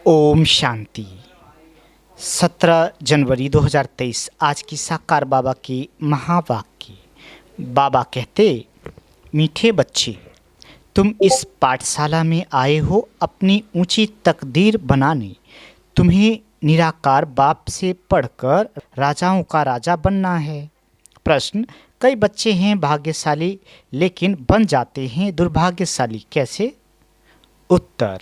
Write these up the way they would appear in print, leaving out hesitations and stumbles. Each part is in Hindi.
ओम शांति। 17 जनवरी 2023 आज की साकार बाबा की महावाक्य। बाबा कहते, मीठे बच्चे, तुम इस पाठशाला में आए हो अपनी ऊंची तकदीर बनाने। तुम्हें निराकार बाप से पढ़कर राजाओं का राजा बनना है। प्रश्न, कई बच्चे हैं भाग्यशाली लेकिन बन जाते हैं दुर्भाग्यशाली, कैसे? उत्तर,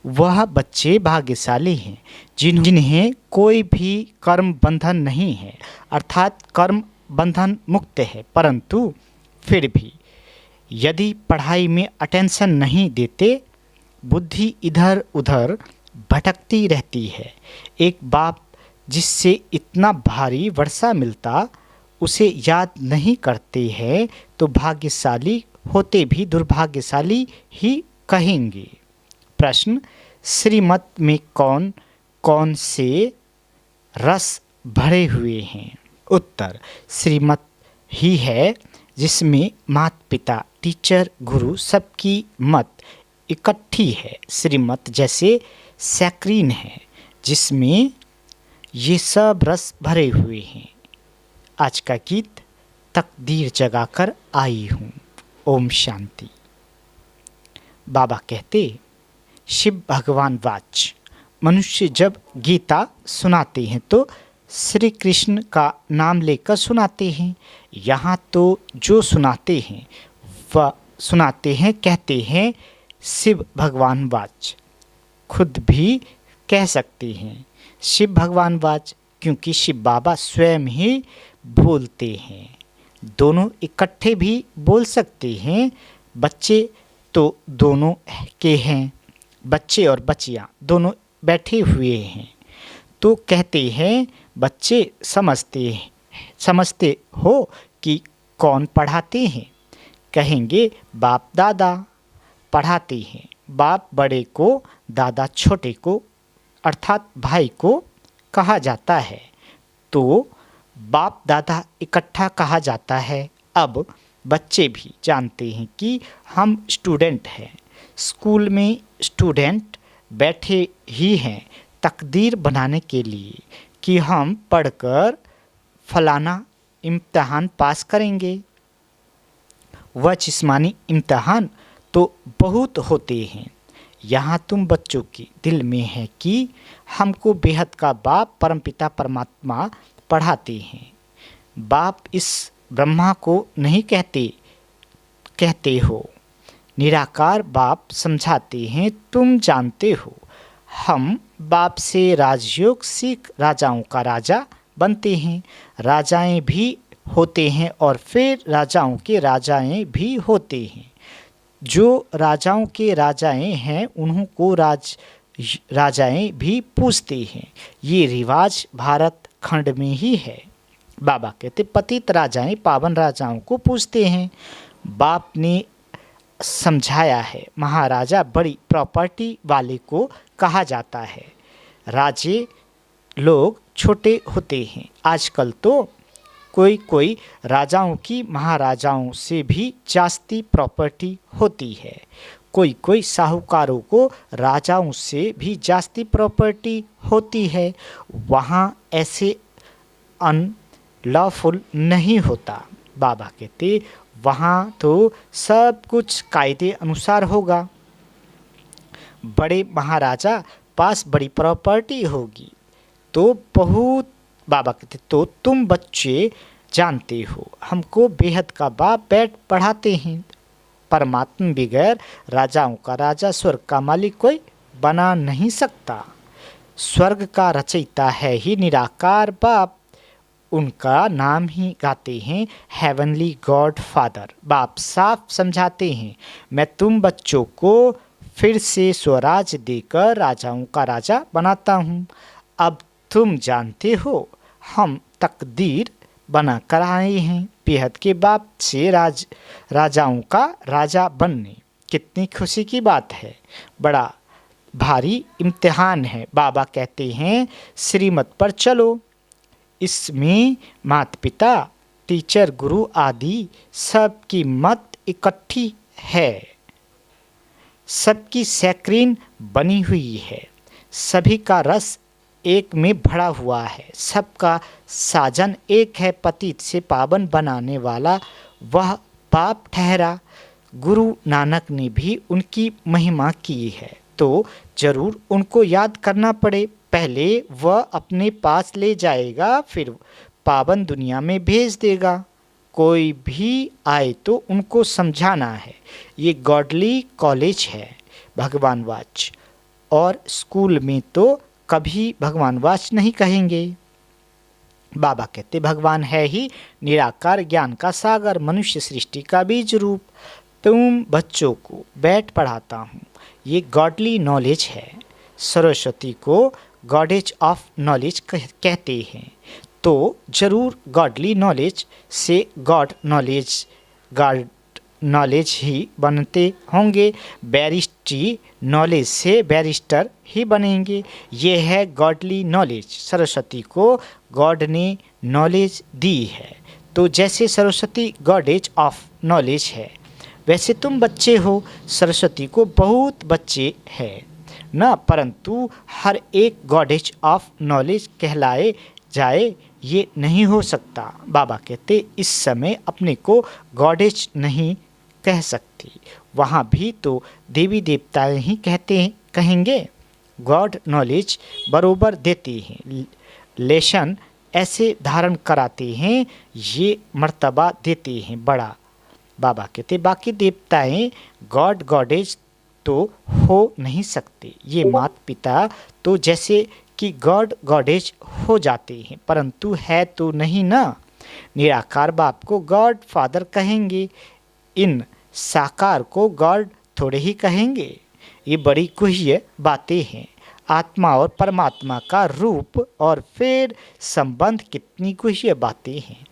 वह बच्चे भाग्यशाली हैं जिन्हें कोई भी कर्म बंधन नहीं है, अर्थात कर्म बंधन मुक्त है, परंतु फिर भी यदि पढ़ाई में अटेंशन नहीं देते, बुद्धि इधर उधर भटकती रहती है। एक बाप जिससे इतना भारी वर्षा मिलता उसे याद नहीं करते हैं तो भाग्यशाली होते भी दुर्भाग्यशाली ही कहेंगे। प्रश्न, श्रीमत में कौन कौन से रस भरे हुए हैं? उत्तर, श्रीमत ही है जिसमें माता पिता टीचर गुरु सबकी मत इकट्ठी है। श्रीमत जैसे सैक्रीन है जिसमें ये सब रस भरे हुए हैं। आज का गीत, तकदीर जगाकर आई हूँ। ओम शांति। बाबा कहते, शिव भगवान वाच, मनुष्य जब गीता सुनाते हैं तो श्री कृष्ण का नाम लेकर सुनाते हैं। यहाँ तो जो सुनाते हैं वह सुनाते हैं, कहते हैं शिव भगवान वाच। खुद भी कह सकते हैं शिव भगवान वाच, क्योंकि शिव बाबा स्वयं ही बोलते हैं। दोनों इकट्ठे भी बोल सकते हैं। बच्चे तो दोनों के हैं, बच्चे और बच्चियाँ दोनों बैठे हुए हैं तो कहते हैं बच्चे समझते हो कि कौन पढ़ाते हैं? कहेंगे बाप दादा पढ़ाते हैं। बाप बड़े को, दादा छोटे को अर्थात भाई को कहा जाता है, तो बाप दादा इकट्ठा कहा जाता है। अब बच्चे भी जानते हैं कि हम स्टूडेंट हैं, स्कूल में स्टूडेंट बैठे ही हैं तकदीर बनाने के लिए कि हम पढ़कर फलाना इम्तहान पास करेंगे। वह जिस्मानी इम्तहान तो बहुत होते हैं। यहाँ तुम बच्चों के दिल में है कि हमको बेहद का बाप परमपिता परमात्मा पढ़ाते हैं। बाप इस ब्रह्मा को नहीं कहते हो, निराकार बाप समझाते हैं। तुम जानते हो हम बाप से राजयोग सीख राजाओं का राजा बनते हैं। राजाएं भी होते हैं और फिर राजाओं के राजाएं भी होते हैं। जो राजाओं के राजाएं हैं उन्हों को राजाएं भी पूछते हैं। ये रिवाज भारत खंड में ही है। बाबा कहते, पतित राजाएं पावन राजाओं को पूछते हैं। बाप ने समझाया है, महाराजा बड़ी प्रॉपर्टी वाले को कहा जाता है। राजे लोग छोटे होते हैं। आजकल तो कोई राजाओं की महाराजाओं से भी जास्ती प्रॉपर्टी होती है। कोई साहूकारों को राजाओं से भी जास्ती प्रॉपर्टी होती है। वहाँ ऐसे अनलॉफुल नहीं होता। बाबा कहते, वहाँ तो सब कुछ कायदे अनुसार होगा। बड़े महाराजा पास बड़ी प्रॉपर्टी होगी तो बहुत। बाबा कहते, तो तुम बच्चे जानते हो हमको बेहद का बाप बैठ पढ़ाते हैं। परमात्मा बगैर राजाओं का राजा, स्वर्ग का मालिक कोई बना नहीं सकता। स्वर्ग का रचयिता है ही निराकार बाप। उनका नाम ही गाते हैं हेवनली गॉड फादर। बाप साफ समझाते हैं, मैं तुम बच्चों को फिर से स्वराज देकर राजाओं का राजा बनाता हूँ। अब तुम जानते हो हम तकदीर बना कर आए हैं बेहद के बाप से राजाओं का राजा बनने। कितनी खुशी की बात है, बड़ा भारी इम्तिहान है। बाबा कहते हैं श्रीमत पर चलो। इसमें माता पिता टीचर गुरु आदि सबकी मत इकट्ठी है, सबकी सैक्रीन बनी हुई है। सभी का रस एक में भरा हुआ है, सबका साजन एक है, पतित से पावन बनाने वाला वह बाप ठहरा। गुरु नानक ने भी उनकी महिमा की है, तो जरूर उनको याद करना पड़े। पहले वह अपने पास ले जाएगा, फिर पावन दुनिया में भेज देगा। कोई भी आए तो उनको समझाना है। ये गॉडली कॉलेज है, भगवान वाच, और स्कूल में तो कभी भगवान वाच नहीं कहेंगे। बाबा कहते भगवान है ही निराकार ज्ञान का सागर, मनुष्य सृष्टि का बीज रूप। तुम बच्चों को बैठ पढ़ाता हूँ, ये गॉडली नॉलेज है। सरस्वती को गॉडेज ऑफ नॉलेज कहते हैं, तो जरूर गॉडली नॉलेज से गॉड नॉलेज ही बनते होंगे। बैरिस्ट्री नॉलेज से बैरिस्टर ही बनेंगे। ये है गॉडली नॉलेज। सरस्वती को गॉड ने नॉलेज दी है, तो जैसे सरस्वती गॉडेज ऑफ नॉलेज है, वैसे तुम बच्चे हो। सरस्वती को बहुत बच्चे हैं ना, परंतु हर एक गॉडेज ऑफ नॉलेज कहलाए जाए ये नहीं हो सकता। बाबा कहते इस समय अपने को गॉडेज नहीं कह सकती, वहाँ भी तो देवी देवताएं ही कहेंगे। गॉड नॉलेज बरोबर देते हैं, लेशन ऐसे धारण कराते हैं, ये मर्तबा देते हैं बड़ा। बाबा कहते बाकी देवताएं गॉड गॉडेज तो हो नहीं सकते, ये माता पिता तो जैसे कि गॉड गॉडेज हो जाते हैं, परंतु है तो नहीं ना। निराकार बाप को गॉड फादर कहेंगे, इन साकार को गॉड थोड़े ही कहेंगे। ये बड़ी गुह्य बातें हैं। आत्मा और परमात्मा का रूप और फिर संबंध कितनी गुह्य बातें हैं।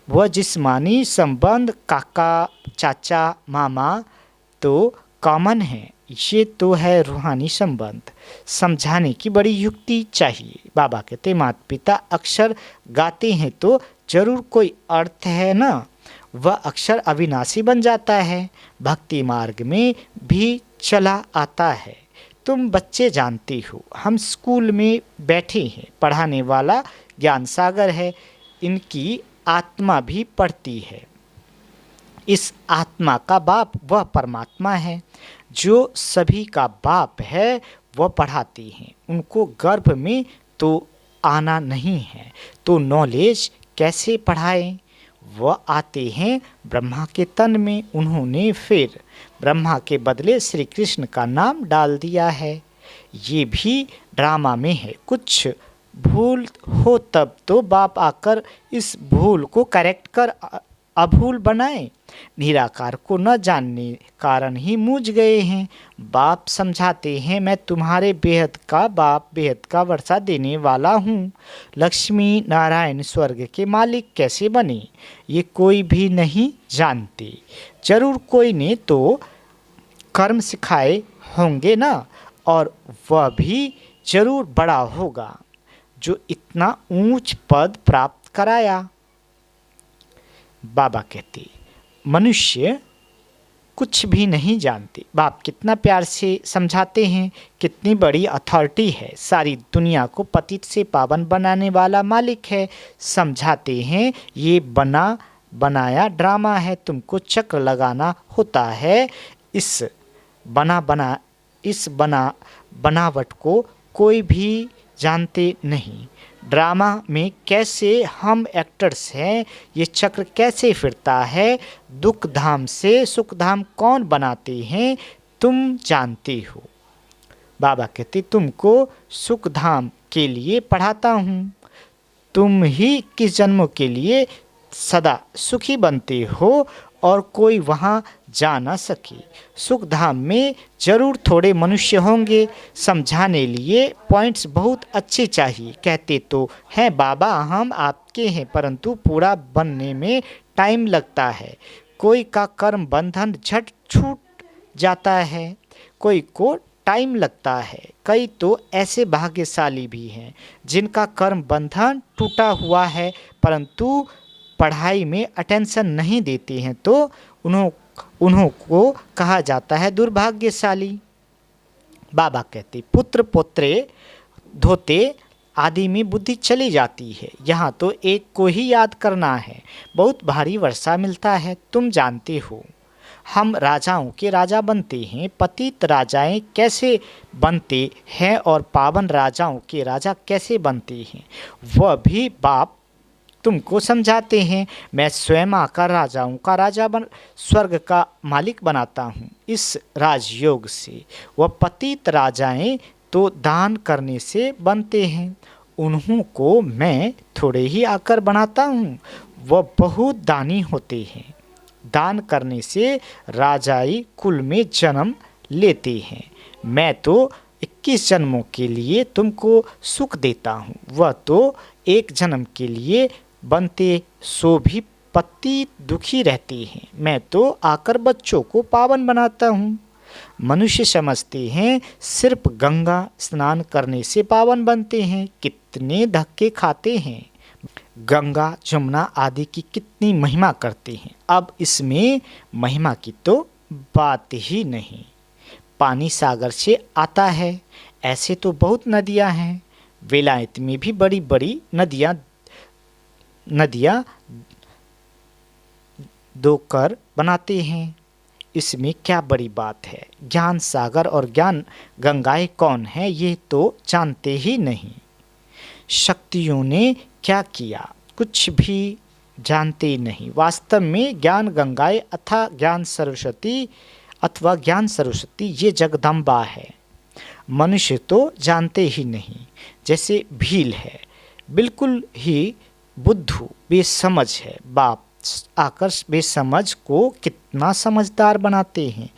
वह जिस्मानी संबंध काका चाचा मामा तो कॉमन है, ये तो है रूहानी संबंध। समझाने की बड़ी युक्ति चाहिए। बाबा कहते माता पिता अक्षर गाते हैं तो जरूर कोई अर्थ है ना, वह अक्षर अविनाशी बन जाता है, भक्ति मार्ग में भी चला आता है। तुम बच्चे जानते हो, हम स्कूल में बैठे हैं, पढ़ाने वाला ज्ञान सागर है, इनकी आत्मा भी पढ़ती है। इस आत्मा का बाप वह परमात्मा है, जो सभी का बाप है। वह पढ़ाते हैं, उनको गर्भ में तो आना नहीं है, तो नॉलेज कैसे पढ़ाएं। वह आते हैं ब्रह्मा के तन में, उन्होंने फिर ब्रह्मा के बदले श्री कृष्ण का नाम डाल दिया है। ये भी ड्रामा में है, कुछ भूल हो तब तो बाप आकर इस भूल को करेक्ट कर अभूल बनाए। निराकार को न जानने कारण ही मूझ गए हैं। बाप समझाते हैं मैं तुम्हारे बेहद का बाप, बेहद का वर्षा देने वाला हूँ। लक्ष्मी नारायण स्वर्ग के मालिक कैसे बने ये कोई भी नहीं जानते। जरूर कोई ने तो कर्म सिखाए होंगे ना, और वह भी जरूर बड़ा होगा जो इतना ऊंच पद प्राप्त कराया। बाबा कहते मनुष्य कुछ भी नहीं जानते। बाप कितना प्यार से समझाते हैं, कितनी बड़ी अथॉरिटी है, सारी दुनिया को पतित से पावन बनाने वाला मालिक है। समझाते हैं ये बनाया ड्रामा है, तुमको चक्र लगाना होता है। इस बनावट को कोई भी जानते नहीं। ड्रामा में कैसे हम एक्टर्स हैं, ये चक्र कैसे फिरता है, दुख धाम से सुख धाम कौन बनाते हैं तुम जानते हो। बाबा कहते तुमको सुख धाम के लिए पढ़ाता हूँ, तुम ही किस जन्मों के लिए सदा सुखी बनते हो और कोई वहाँ जा ना सके। सुख धाम में जरूर थोड़े मनुष्य होंगे, समझाने लिए पॉइंट्स बहुत अच्छे चाहिए। कहते तो हैं बाबा हम आपके हैं, परंतु पूरा बनने में टाइम लगता है। कोई का कर्म बंधन झट छूट जाता है, कोई को टाइम लगता है। कई तो ऐसे भाग्यशाली भी हैं जिनका कर्म बंधन टूटा हुआ है, परंतु पढ़ाई में अटेंशन नहीं देते हैं, तो उन्हों को कहा जाता है दुर्भाग्यशाली। बाबा कहते पुत्र पोत्रे धोते आदि में बुद्धि चली जाती है, यहाँ तो एक को ही याद करना है। बहुत भारी वर्षा मिलता है, तुम जानते हो। हम राजाओं के राजा बनते हैं, पतित राजाएं कैसे बनते हैं और पावन राजाओं के राजा कैसे बनते हैं, वह भी बाप तुमको समझाते हैं। मैं स्वयं आकर राजाओं का राजा बन स्वर्ग का मालिक बनाता हूँ इस राजयोग से। वह पतित राजाएं तो दान करने से बनते हैं, उन्हों को मैं थोड़े ही आकर बनाता हूँ, वह बहुत दानी होते हैं। दान करने से राजाई कुल में जन्म लेते हैं। मैं तो 21 जन्मों के लिए तुमको सुख देता हूँ, वह तो एक जन्म के लिए बनते सो भी पति दुखी रहते हैं। मैं तो आकर बच्चों को पावन बनाता हूँ। मनुष्य समझते हैं सिर्फ गंगा स्नान करने से पावन बनते हैं, कितने धक्के खाते हैं। गंगा जमुना आदि की कितनी महिमा करते हैं, अब इसमें महिमा की तो बात ही नहीं। पानी सागर से आता है, ऐसे तो बहुत नदियां हैं। विलायत में भी बड़ी बड़ी नदियां दो कर बनाते हैं, इसमें क्या बड़ी बात है। ज्ञान सागर और ज्ञान गंगाएं कौन है ये तो जानते ही नहीं। शक्तियों ने क्या किया कुछ भी जानते नहीं। वास्तव में ज्ञान गंगाएं अथवा ज्ञान सरस्वती ये जगदम्बा है, मनुष्य तो जानते ही नहीं। जैसे भील है, बिल्कुल ही बुद्धू बेसमझ है, बाप आकर बेसमझ को कितना समझदार बनाते हैं।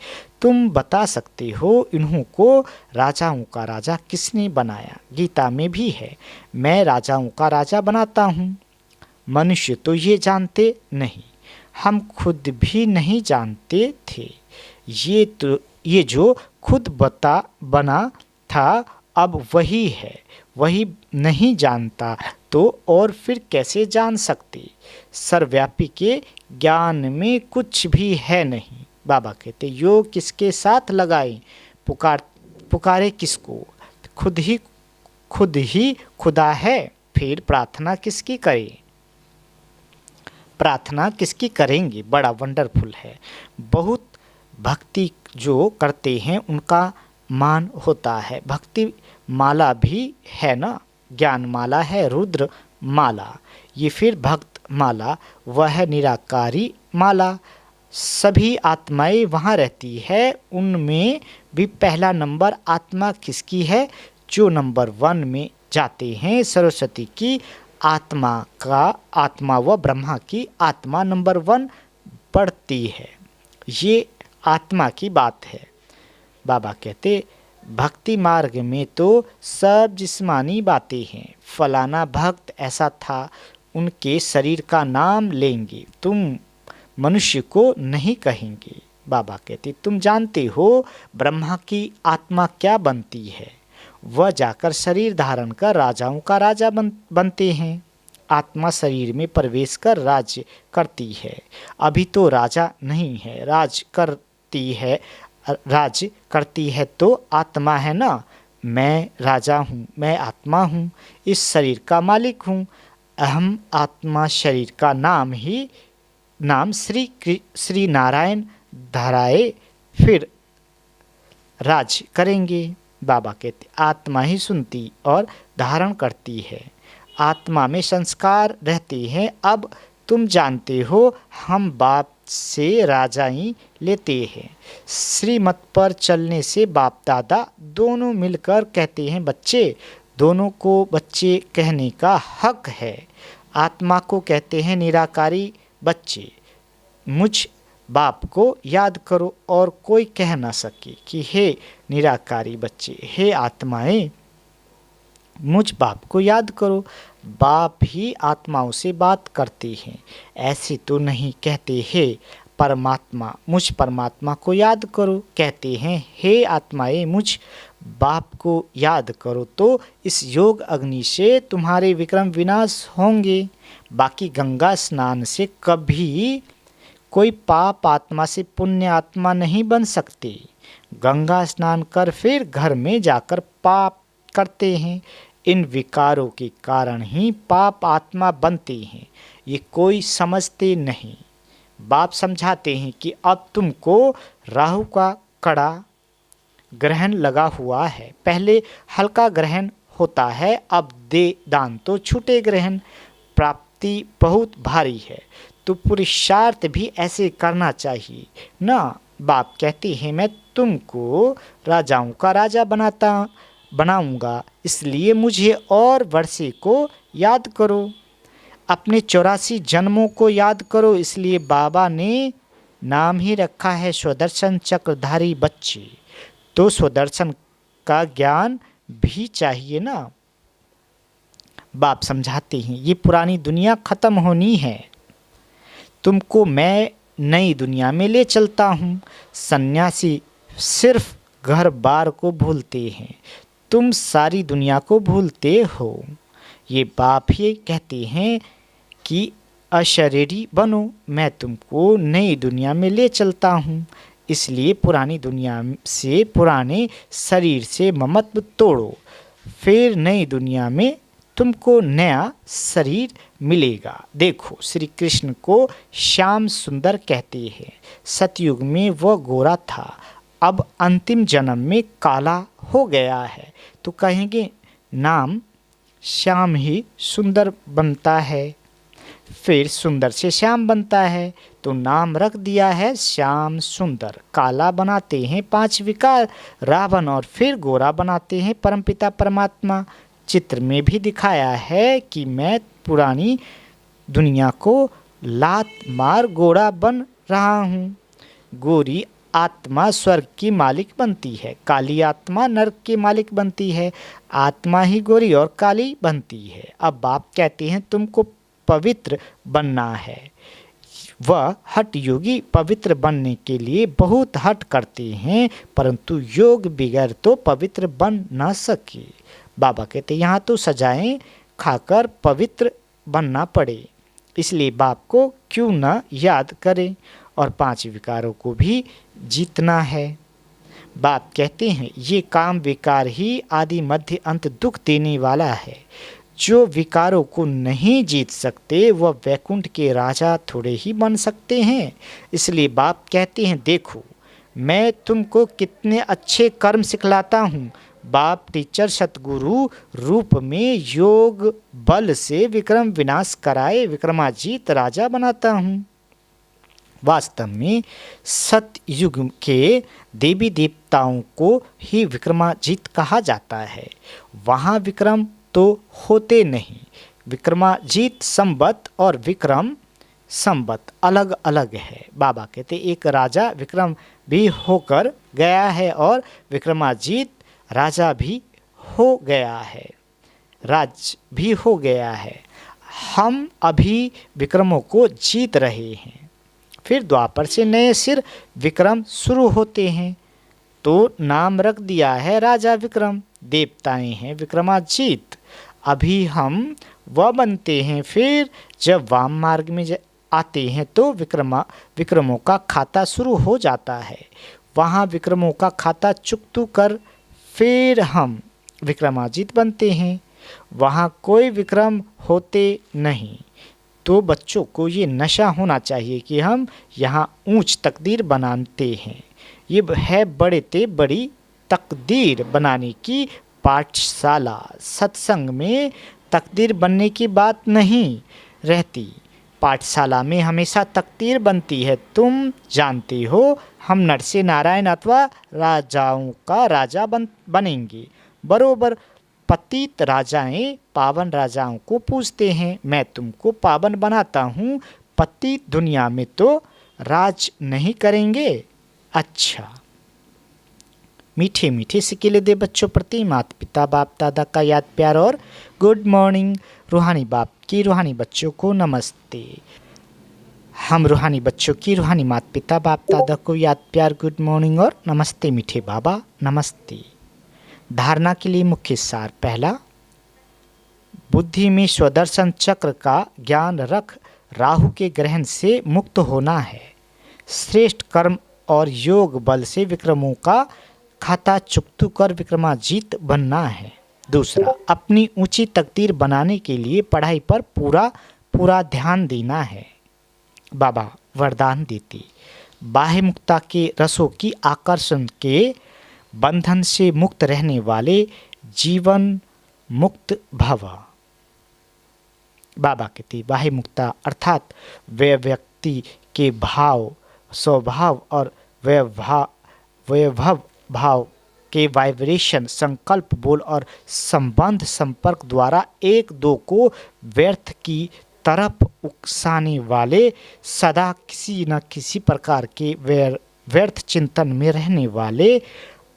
तुम बता सकते हो इन्हों को राजाओं का राजा किसने बनाया। गीता में भी है, मैं राजाओं का राजा बनाता हूँ। मनुष्य तो ये जानते नहीं, हम खुद भी नहीं जानते थे। ये जो खुद बना था अब वही है, वही नहीं जानता तो और फिर कैसे जान सकते। सर्वव्यापी के ज्ञान में कुछ भी है नहीं। बाबा कहते योग किसके साथ लगाएं, पुकारे किसको, खुद ही खुदा है, फिर प्रार्थना किसकी करें। प्रार्थना किसकी करेंगे, बड़ा वंडरफुल है। बहुत भक्ति जो करते हैं उनका मान होता है। भक्ति माला भी है ना, ज्ञान माला है, रुद्र माला, ये फिर भक्त माला, वह है निराकारी माला। सभी आत्माएं वहाँ रहती है, उनमें भी पहला नंबर आत्मा किसकी है, जो नंबर 1 में जाते हैं सरस्वती की आत्मा व ब्रह्मा की आत्मा नंबर 1 पढ़ती है। ये आत्मा की बात है। बाबा कहते भक्ति मार्ग में तो सब जिस्मानी बातें हैं। फलाना भक्त ऐसा था, उनके शरीर का नाम लेंगे, तुम मनुष्य को नहीं कहेंगे। बाबा कहते तुम जानते हो ब्रह्मा की आत्मा क्या बनती है, वह जाकर शरीर धारण कर राजाओं का राजा बनते हैं। आत्मा शरीर में प्रवेश कर राज्य करती है। अभी तो राजा नहीं है, राज करती है तो आत्मा है ना। मैं राजा हूँ, मैं आत्मा हूँ, इस शरीर का मालिक हूँ। अहम आत्मा शरीर का नाम श्री नारायण धराए, फिर राज करेंगे। बाबा कहते आत्मा ही सुनती और धारण करती है, आत्मा में संस्कार रहते हैं। अब तुम जानते हो हम बाप से राजाई लेते हैं। श्रीमत पर चलने से बाप दादा दोनों मिलकर कहते हैं बच्चे, दोनों को बच्चे कहने का हक है। आत्मा को कहते हैं निराकारी बच्चे। मुझ बाप को याद करो और कोई कह ना सके कि हे निराकारी बच्चे, हे आत्माएं मुझ बाप को याद करो। बाप ही आत्माओं से बात करते हैं, ऐसे तो नहीं कहते हे परमात्मा, मुझ परमात्मा को याद करो। कहते हैं हे आत्माएं मुझ बाप को याद करो, तो इस योग अग्नि से तुम्हारे विक्रम विनाश होंगे। बाकी गंगा स्नान से कभी कोई पाप आत्मा से पुण्य आत्मा नहीं बन सकते। गंगा स्नान कर फिर घर में जाकर पाप करते हैं। इन विकारों के कारण ही पाप आत्मा बनते हैं, ये कोई समझते नहीं। बाप समझाते हैं कि अब तुमको राहु का कड़ा ग्रहण लगा हुआ है। पहले हल्का ग्रहण होता है, अब दे दान तो छूटे ग्रहण, प्राप्ति बहुत भारी है, तो पुरुषार्थ भी ऐसे करना चाहिए ना। बाप कहते हैं मैं तुमको राजाओं का राजा बनाऊंगा, इसलिए मुझे और वर्षे को याद करो, अपने 84 जन्मों को याद करो। इसलिए बाबा ने नाम ही रखा है स्वदर्शन चक्रधारी बच्चे। तो स्वदर्शन का ज्ञान भी चाहिए ना। बाप समझाते हैं ये पुरानी दुनिया खत्म होनी है, तुमको मैं नई दुनिया में ले चलता हूँ। सन्यासी सिर्फ घर बार को भूलते हैं, तुम सारी दुनिया को भूलते हो। ये बाप ही कहते हैं कि अशरीरी बनो, मैं तुमको नई दुनिया में ले चलता हूँ। इसलिए पुरानी दुनिया से, पुराने शरीर से ममत्व तोड़ो, फिर नई दुनिया में तुमको नया शरीर मिलेगा। देखो श्री कृष्ण को श्याम सुंदर कहते हैं। सतयुग में वह गोरा था, अब अंतिम जन्म में काला हो गया है, तो कहेंगे नाम श्याम ही सुंदर बनता है। फिर सुंदर से श्याम बनता है, तो नाम रख दिया है श्याम सुंदर। काला बनाते हैं 5 विकार रावण, और फिर गोरा बनाते हैं परमपिता परमात्मा। चित्र में भी दिखाया है कि मैं पुरानी दुनिया को लात मार गोरा बन रहा हूँ। गोरी आत्मा स्वर्ग की मालिक बनती है, काली आत्मा नरक की मालिक बनती है। आत्मा ही गोरी और काली बनती है। अब बाप कहते हैं तुमको पवित्र बनना है। वह हठ योगी पवित्र बनने के लिए बहुत हठ करते हैं, परंतु योग बिगैर तो पवित्र बन ना सके। बाबा कहते यहाँ तो सजाएं खाकर पवित्र बनना पड़े, इसलिए बाप को क्यों न याद करें और 5 विकारों को भी जीतना है। बाप कहते हैं ये काम विकार ही आदि मध्य अंत दुख देने वाला है। जो विकारों को नहीं जीत सकते वह वैकुंठ के राजा थोड़े ही बन सकते हैं। इसलिए बाप कहते हैं देखो मैं तुमको कितने अच्छे कर्म सिखलाता हूँ। बाप टीचर सतगुरु रूप में योग बल से विक्रम विनाश कराए विक्रमाजीत राजा बनाता हूँ। वास्तव में सतयुग के देवी देवताओं को ही विक्रमाजीत कहा जाता है। वहाँ विक्रम तो होते नहीं। विक्रमाजीत संवत और विक्रम संवत अलग अलग है। बाबा कहते एक राजा विक्रम भी होकर गया है और विक्रमाजीत राजा भी हो गया है, राज भी हो गया है। हम अभी विक्रमों को जीत रहे हैं। फिर द्वापर से नए सिर विक्रम शुरू होते हैं, तो नाम रख दिया है राजा विक्रम। देवताएं हैं विक्रमाजीत। अभी हम वह बनते हैं। फिर जब वाम मार्ग में आते हैं तो विक्रमों का खाता शुरू हो जाता है। वहाँ विक्रमों का खाता चुकतू कर फिर हम विक्रमाजीत बनते हैं। वहाँ कोई विक्रम होते नहीं। तो बच्चों को ये नशा होना चाहिए कि हम यहाँ ऊंच तकदीर बनाते हैं। ये है बड़े ते बड़ी तकदीर बनाने की पाठशाला। सत्संग में तकदीर बनने की बात नहीं रहती, पाठशाला में हमेशा तकदीर बनती है। तुम जानते हो हम नर से नारायण अथवा राजाओं का राजा बनेंगे। बरोबर पतित राजाएं पावन राजाओं को पूछते हैं मैं तुमको पावन बनाता हूँ, पतित दुनिया में तो राज नहीं करेंगे। अच्छा, मीठे मीठे सिक्के दे बच्चों प्रति माता पिता बाप दादा का याद प्यार और गुड मॉर्निंग। रूहानी बाप की रूहानी बच्चों को नमस्ते। हम रूहानी बच्चों की रूहानी माता पिता बाप दादा को याद प्यार गुड मॉर्निंग और नमस्ते मीठे बाबा नमस्ते। धारणा के लिए मुख्य सार। पहला, बुद्धि में स्वदर्शन चक्र का ज्ञान रख राहु के ग्रहण से मुक्त होना है। श्रेष्ठ कर्म और योग बल से विक्रमों का खाता चुकतू कर विक्रमाजीत बनना है। दूसरा, अपनी ऊंची तकदीर बनाने के लिए पढ़ाई पर पूरा पूरा ध्यान देना है। बाबा वरदान देते, बाह्य मुक्ता के रसों की आकर्षण के बंधन से मुक्त रहने वाले जीवन मुक्त भव। बाबा कहते, बाह्य मुक्ता अर्थात वे व्यक्ति के भाव, स्वभाव और वैभव भाव के वाइब्रेशन, संकल्प, बोल और संबंध संपर्क द्वारा एक दो को व्यर्थ की तरफ उकसाने वाले, सदा किसी न किसी प्रकार के व्यर्थ चिंतन में रहने वाले,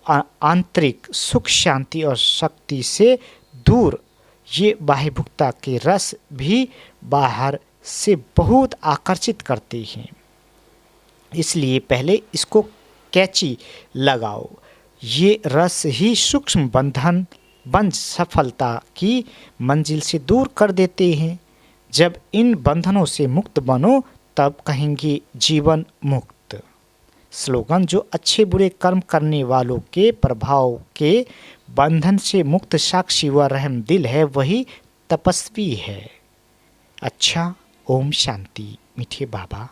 आंतरिक सुख शांति और शक्ति से दूर, ये बाह्यभुक्ता के रस भी बाहर से बहुत आकर्षित करते हैं। इसलिए पहले इसको कैची लगाओ। ये रस ही सूक्ष्म बंधन बन सफलता की मंजिल से दूर कर देते हैं। जब इन बंधनों से मुक्त बनो तब कहेंगे जीवन मुक्त। स्लोगन, जो अच्छे बुरे कर्म करने वालों के प्रभाव के बंधन से मुक्त साक्षी व रहम दिल है, वही तपस्वी है। अच्छा, ओम शांति। मीठे बाबा।